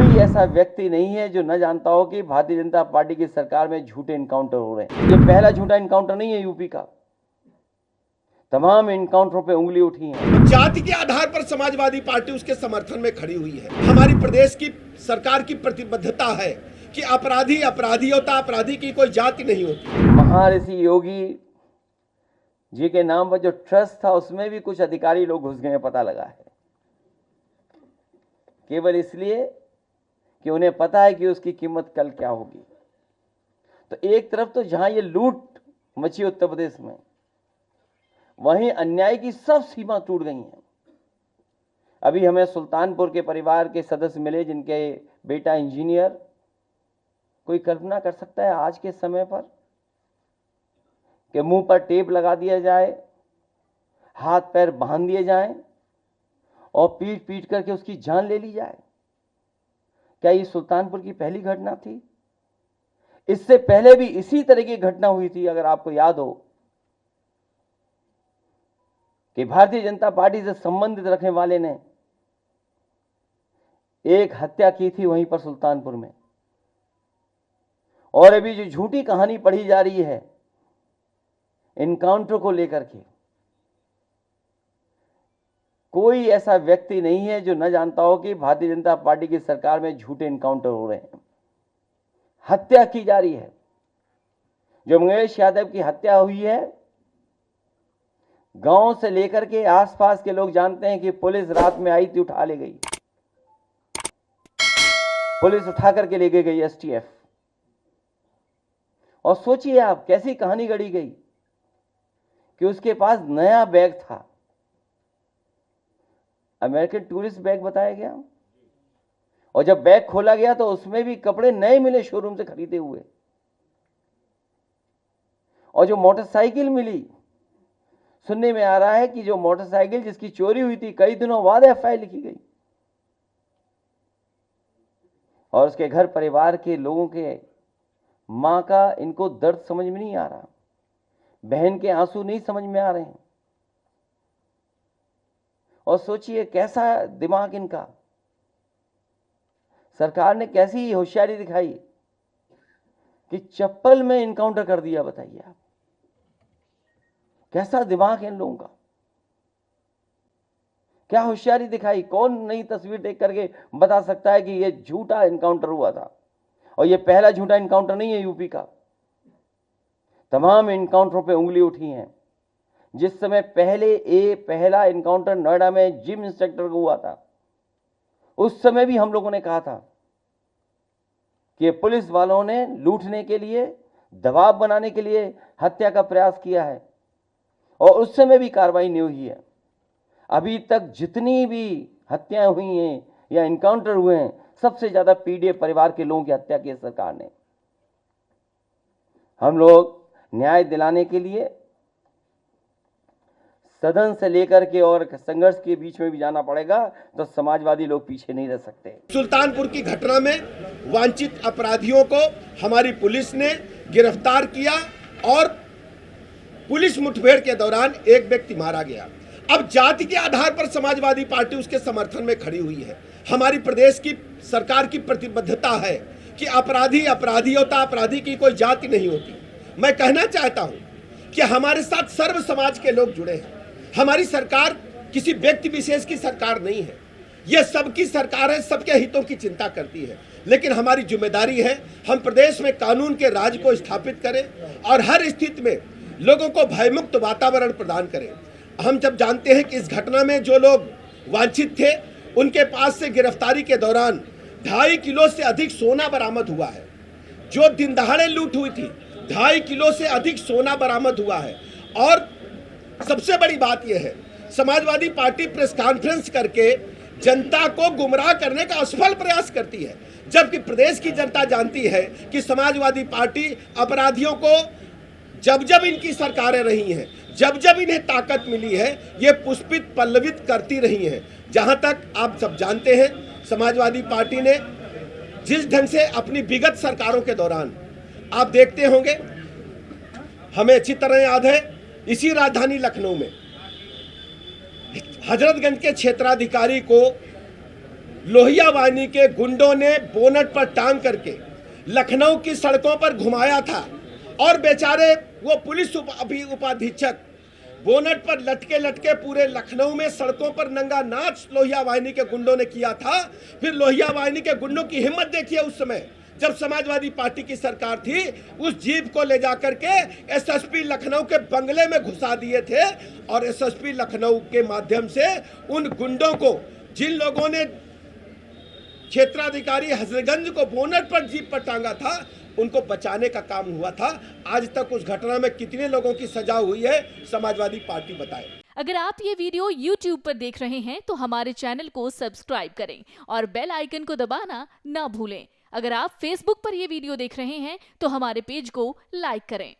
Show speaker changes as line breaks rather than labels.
कोई ऐसा व्यक्ति नहीं है जो न जानता हो कि भारतीय जनता पार्टी की सरकार में झूठे इनकाउंटर हो रहे हैं। ये पहला झूठा इनकाउंटर नहीं है यूपी का, तमाम इनकाउंटरों पे उंगली उठी है।
जाति के आधार पर समाजवादी पार्टी उसके समर्थन में खड़ी हुई है। हमारी प्रदेश की सरकार की प्रतिबद्धता है कि अपराधी अपराधी होता, अपराधी की कोई जाति नहीं होती।
महर्षि योगी जी के नाम पर जो ट्रस्ट था उसमें भी कुछ अधिकारी लोग घुस गए, पता लगा है, केवल इसलिए कि उन्हें पता है कि उसकी कीमत कल क्या होगी। तो एक तरफ तो जहां ये लूट मची उत्तर प्रदेश में, वहीं अन्याय की सब सीमा टूट गई हैं। अभी हमें सुल्तानपुर के परिवार के सदस्य मिले जिनके बेटा इंजीनियर। कोई कल्पना कर सकता है आज के समय पर कि मुंह पर टेप लगा दिया जाए, हाथ पैर बांध दिए जाएं और पीट पीट करके उसकी जान ले ली जाए? क्या ये सुल्तानपुर की पहली घटना थी? इससे पहले भी इसी तरह की घटना हुई थी। अगर आपको याद हो कि भारतीय जनता पार्टी से संबंधित रखने वाले ने एक हत्या की थी वहीं पर सुल्तानपुर में। और अभी जो झूठी कहानी पढ़ी जा रही है इनकाउंटर को लेकर के, कोई ऐसा व्यक्ति नहीं है जो न जानता हो कि भारतीय जनता पार्टी की सरकार में झूठे इनकाउंटर हो रहे हैं, हत्या की जा रही है। जो मंगेश यादव की हत्या हुई है, गांव से लेकर के आसपास के लोग जानते हैं कि पुलिस रात में आई थी, उठा ले गई, पुलिस उठा करके ले गई एसटीएफ। और सोचिए आप कैसी कहानी गढ़ी गई कि उसके पास नया बैग था, अमेरिकन टूरिस्ट बैग बताया गया, और जब बैग खोला गया तो उसमें भी कपड़े नए मिले शोरूम से खरीदे हुए। और जो मोटरसाइकिल मिली, सुनने में आ रहा है कि जो मोटरसाइकिल जिसकी चोरी हुई थी कई दिनों बाद एफआईआर लिखी गई, और उसके घर परिवार के लोगों के मां का इनको दर्द समझ में नहीं आ रहा, बहन के आंसू नहीं समझ में आ रहे हैं। और सोचिए कैसा दिमाग इनका, सरकार ने कैसी होशियारी दिखाई कि चप्पल में इनकाउंटर कर दिया। बताइए आप, कैसा दिमाग है इन लोगों का, क्या होशियारी दिखाई। कौन नई तस्वीर देख करके बता सकता है कि यह झूठा इनकाउंटर हुआ था? और यह पहला झूठा इनकाउंटर नहीं है यूपी का, तमाम इनकाउंटरों पे उंगली उठी है। जिस समय पहला इनकाउंटर नोएडा में जिम इंस्ट्रक्टर को हुआ था, उस समय भी हम लोगों ने कहा था कि पुलिस वालों ने लूटने के लिए, दबाव बनाने के लिए हत्या का प्रयास किया है, और उस समय भी कार्रवाई नहीं हुई है। अभी तक जितनी भी हत्याएं हुई हैं या इनकाउंटर हुए हैं, सबसे ज्यादा पीड़ित परिवार के लोगों की हत्या की है सरकार ने। हम लोग न्याय दिलाने के लिए सदन से लेकर के और संघर्ष के बीच में भी जाना पड़ेगा, तो समाजवादी लोग पीछे नहीं रह सकते।
सुल्तानपुर की घटना में वांछित अपराधियों को हमारी पुलिस ने गिरफ्तार किया और पुलिस मुठभेड़ के दौरान एक व्यक्ति मारा गया। अब जाति के आधार पर समाजवादी पार्टी उसके समर्थन में खड़ी हुई है। हमारी प्रदेश की सरकार की प्रतिबद्धता है कि अपराधी अपराधी होता, अपराधी की कोई जाति नहीं होती। मैं कहना चाहता हूं कि हमारे साथ सर्व समाज के लोग जुड़े हैं। हमारी सरकार किसी व्यक्ति विशेष की सरकार नहीं है, यह सबकी सरकार है, सबके हितों की चिंता करती है। लेकिन हमारी जिम्मेदारी है हम प्रदेश में कानून के राज को स्थापित करें और हर स्थिति में लोगों को भयमुक्त वातावरण प्रदान करें। हम जब जानते हैं कि इस घटना में जो लोग वांछित थे उनके पास से गिरफ्तारी के दौरान 2.5 किलो से अधिक सोना बरामद हुआ है। जो दिन दहाड़े लूट हुई थी, 2.5 किलो से अधिक सोना बरामद हुआ है। और सबसे बड़ी बात यह है, समाजवादी पार्टी प्रेस कॉन्फ्रेंस करके जनता को गुमराह करने का असफल प्रयास करती है, जबकि प्रदेश की जनता जानती है कि समाजवादी पार्टी अपराधियों को जब जब इनकी सरकारें रही हैं, जब जब इन्हें ताकत मिली है, ये पुष्पित पल्लवित करती रही हैं। जहां तक आप सब जानते हैं, समाजवादी पार्टी ने जिस ढंग से अपनी विगत सरकारों के दौरान, आप देखते होंगे, हमें अच्छी तरह याद है, इसी राजधानी लखनऊ में हजरतगंज के क्षेत्राधिकारी को लोहिया वाहिनी के गुंडों ने बोनट पर टांग करके लखनऊ की सड़कों पर घुमाया था और बेचारे वो पुलिस उपाधीक्षक बोनट पर लटके लटके पूरे लखनऊ में सड़कों पर नंगा नाच लोहिया वाहिनी के गुंडों ने किया था। फिर लोहिया वाहिनी के गुंडों की हिम्मत देखिए, उस समय जब समाजवादी पार्टी की सरकार थी, उस जीप को ले जाकर के एसएसपी लखनऊ के बंगले में घुसा दिए थे और एसएसपी लखनऊ के माध्यम से उन गुंडों को, जिन लोगों ने क्षेत्राधिकारी हजरतगंज को बोनट पर जीप पर टांगा था, उनको बचाने का काम हुआ था। आज तक उस घटना में कितने लोगों की सजा हुई है, समाजवादी पार्टी बताए।
अगर आप ये वीडियो YouTube पर देख रहे हैं तो हमारे चैनल को सब्सक्राइब करें और बेल आइकन को दबाना ना भूलें। अगर आप Facebook पर ये वीडियो देख रहे हैं तो हमारे पेज को लाइक करें।